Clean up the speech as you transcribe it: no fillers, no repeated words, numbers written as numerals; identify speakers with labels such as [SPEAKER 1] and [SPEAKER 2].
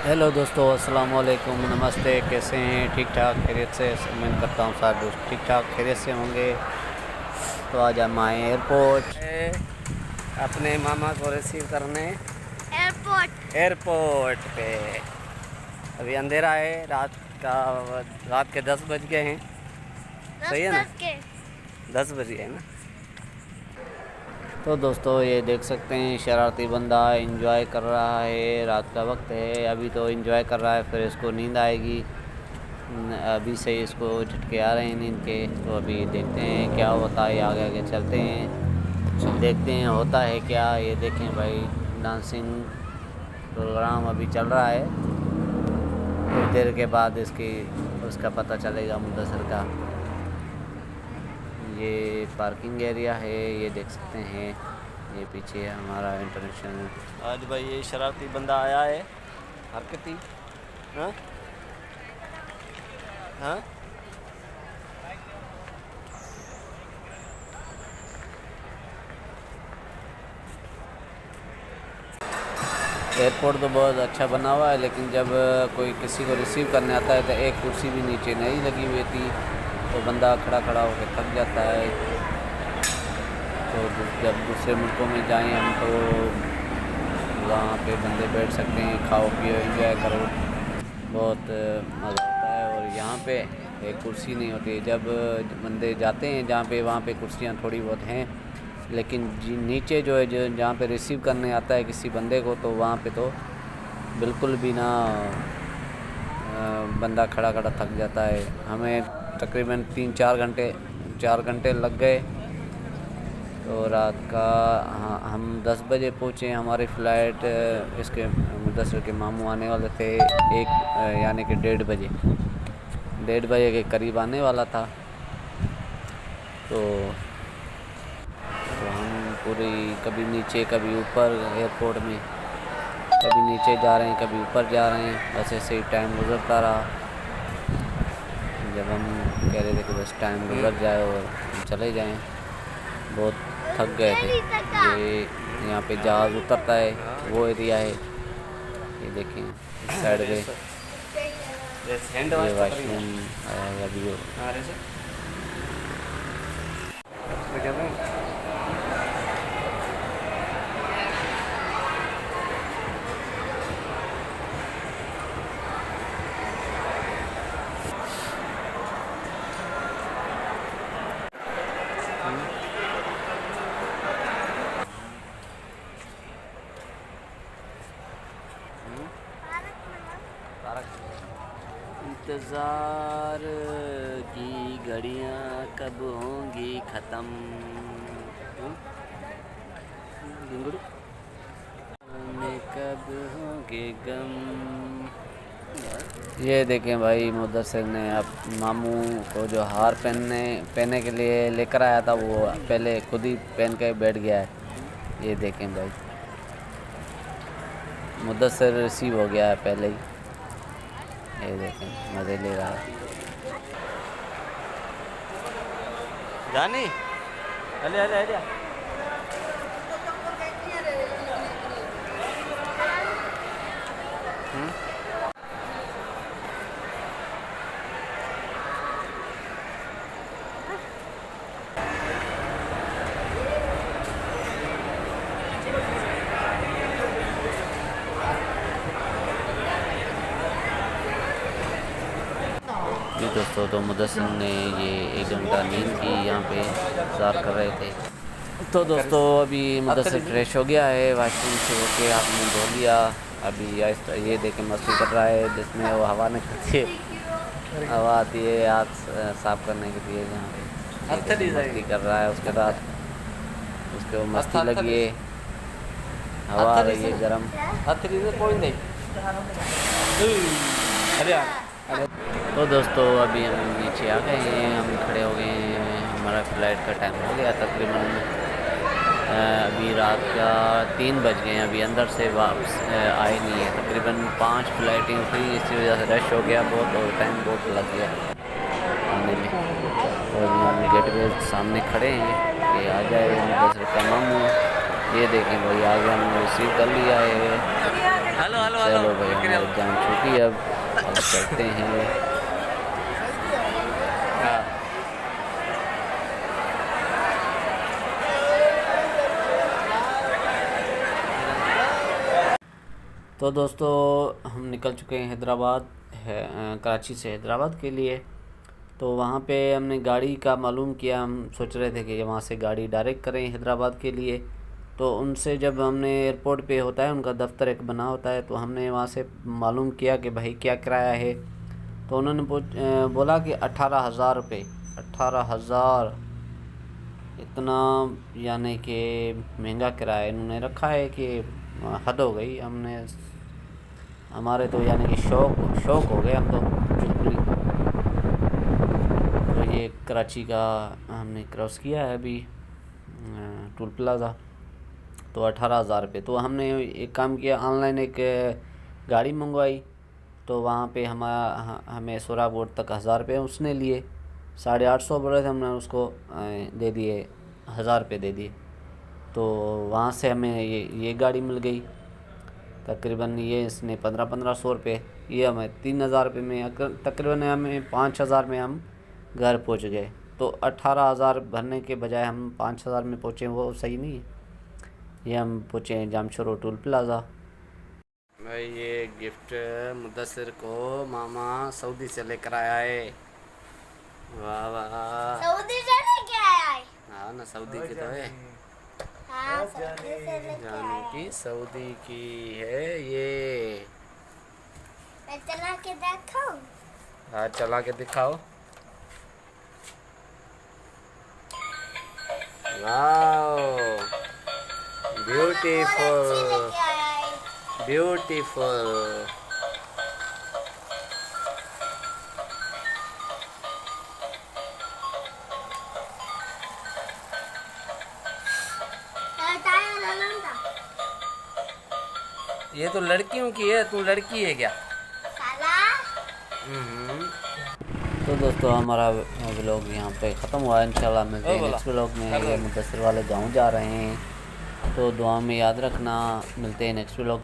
[SPEAKER 1] Hello दोस्तों, अस्सलाम वालेकुम, नमस्ते। कैसे हैं? ठीक ठाक खैरियत से? उम्मीद करता हूँ सारे दोस्त ठीक ठाक खैरियत से होंगे। तो आज हम आए एयरपोर्ट अपने मामा को रिसीव करने एयरपोर्ट पे। अभी अंधेरा है, रात के 10 बज गए हैं। सही है ना? 10 बज गए ना। तो दोस्तों ये देख सकते हैं, शरारती बंदा एंजॉय कर रहा है। रात का वक्त है, अभी तो एंजॉय कर रहा है, फिर इसको नींद आएगी। अभी से इसको झटके आ रहे हैं नींद के। तो अभी देखते हैं क्या होता है, आगे आगे चलते हैं, देखते हैं होता है क्या। ये देखें भाई, डांसिंग प्रोग्राम अभी चल रहा है। कुछ देर के बाद उसका पता चलेगा मुद्दसर का। ये पार्किंग एरिया है, ये देख सकते हैं। ये पीछे हमारा इंटरनेशनल। आज भाई ये शरारती बंदा आया है, हरकती। हाँ हाँ। एयरपोर्ट तो बहुत अच्छा बना हुआ है, लेकिन जब कोई किसी को रिसीव करने आता है तो एक कुर्सी भी नीचे नहीं लगी हुई थी, तो बंदा खड़ा खड़ा होकर थक जाता है। तो जब दूसरे मुल्कों में जाएं हम, तो वहाँ पे बंदे बैठ सकते हैं, खाओ पियो एंजॉय करो, बहुत मज़ा आता है। और यहाँ पे एक कुर्सी नहीं होती। जब बंदे जाते हैं जहाँ पे, वहाँ पे कुर्सियाँ थोड़ी बहुत हैं, लेकिन नीचे जो है, जो जहाँ पे रिसीव करने आता है किसी बंदे को, तो वहाँ पे तो बिल्कुल भी ना, बंदा खड़ा खड़ा थक जाता है। हमें तकरीबन 4 घंटे लग गए। तो रात का, हाँ, हम 10 बजे पहुँचे। हमारी फ़्लाइट इसके मुद्दसर के मामू आने वाले थे यानी कि 1:30 बजे के करीब आने वाला था। तो हम पूरी कभी नीचे कभी ऊपर एयरपोर्ट में, कभी नीचे जा रहे हैं कभी ऊपर जा रहे हैं, बस ऐसे ही टाइम गुजरता रहा। जब हम कह रहे थे कि बस टाइम गुजर जाए और हम चले जाएं, बहुत थक गए थे। ये यहाँ पे जहाज़ उतरता है, वो एरिया है। ये देखें इस साइड पे ये वाशरूम आया अभी। इंतज़ार की घड़ियाँ कब होंगी ख़त्म, कब होंगे गम। ये देखें भाई, मुद्दसर ने अब मामू को जो हार पहनने के लिए लेकर आया था, वो पहले खुद ही पहन के बैठ गया है। ये देखें भाई, मुद्दसर रिसीव हो गया है पहले ही। ये देखें, मज़े ले रहा है। जानी अले अले अले। जी दोस्तों, तो मुद्दसर ने ये 1 घंटा नींद की, यहाँ पे इंतज़ार कर रहे थे। तो दोस्तों अभी मुद्दसर फ्रेश हो गया है, वॉशरूम से होके आपने धो लिया। अभी ये देखें मस्ती कर रहा है, जिसमें वो हवा निकलती है, हवा आती है हाथ साफ करने के लिए। यहाँ पे मस्ती कर रहा है, उसके बाद उसके वो मस्ती लगी है, हवा आ रही है गर्म। तो दोस्तों अभी हम नीचे आ गए हैं, हम खड़े हो गए हैं। हमारा फ़्लाइट का टाइम हो गया तकरीबन। अभी रात का 3 बज गए हैं, अभी अंदर से वापस आए नहीं है। तकरीबन 5 फ़्लाइटें उठी, इसी वजह से रश हो गया बहुत, और टाइम बहुत लग गया आने में। और हम गेट पे सामने खड़े हैं कि आ जाए मुद्दसर का मामू। ये देखें भाई, आगे हमने रिसीव कर लिया है। हेलो हेलो
[SPEAKER 2] चलो भाई हमारी जान छूटी अब चलते हैं। तो दोस्तों हम निकल चुके हैं हैदराबाद है, कराची से हैदराबाद के लिए। तो वहाँ पे हमने गाड़ी का मालूम किया, हम सोच रहे थे कि वहाँ से गाड़ी डायरेक्ट करें हैदराबाद के लिए। तो उनसे जब हमने एयरपोर्ट पे होता है उनका दफ्तर एक बना होता है, तो हमने वहाँ से मालूम किया कि भाई क्या किराया है। तो उन्होंने बोला कि 18,000 रुपये। 18,000 इतना यानी कि महंगा किराया इन्होंने रखा है कि हद हो गई। हमारे तो यानी कि शौक हो गए हम तो बिल्कुल ही। तो ये कराची का हमने क्रॉस किया है अभी टोल प्लाज़ा। तो 18,000 रुपये। तो हमने एक काम किया, ऑनलाइन एक गाड़ी मंगवाई। तो वहाँ पे हमें सोराबोर्ड तक 1,000 रुपये उसने लिए। 850 बोले थे, हमने उसको दे दिए 1,000 रुपये दे दिए। तो वहाँ से हमें ये गाड़ी मिल गई। तकरीबन ये इसने 1500 रुपये, ये हमें 3,000 रुपये में, तकरीबन हमें 5,000 में हम घर पहुँच गए। तो 18,000 भरने के बजाय हम 5,000 में पहुँचे, वो सही नहीं है। ये हम पहुँचे हैं जामशोरो टोल प्लाज़ा।
[SPEAKER 1] भाई ये गिफ्ट मुदस्सिर को मामा सऊदी से लेकर आया है। वाह वाह,
[SPEAKER 3] सऊदी से लेके आया है।
[SPEAKER 1] हाँ ना, सऊदी की तो है।
[SPEAKER 3] हाँ, सऊदी से लेके
[SPEAKER 1] जाने
[SPEAKER 3] आया
[SPEAKER 1] की
[SPEAKER 3] है।
[SPEAKER 1] सऊदी की है ये।
[SPEAKER 3] मैं चला के देखूं?
[SPEAKER 1] हाँ चला के दिखाओ। वाह, ब्यूटीफुल ब्यूटीफुल। ये तो लड़कियों की है, तू लड़की है क्या?
[SPEAKER 2] तो दोस्तों हमारा व्लॉग यहाँ पे ख़त्म हुआ है। इंशाल्लाह मिलते हैं नेक्स्ट व्लॉग में। ये मुदस्सिर वाले गाँव जा रहे हैं, तो दुआ में याद रखना। मिलते हैं नेक्स्ट व्लॉग।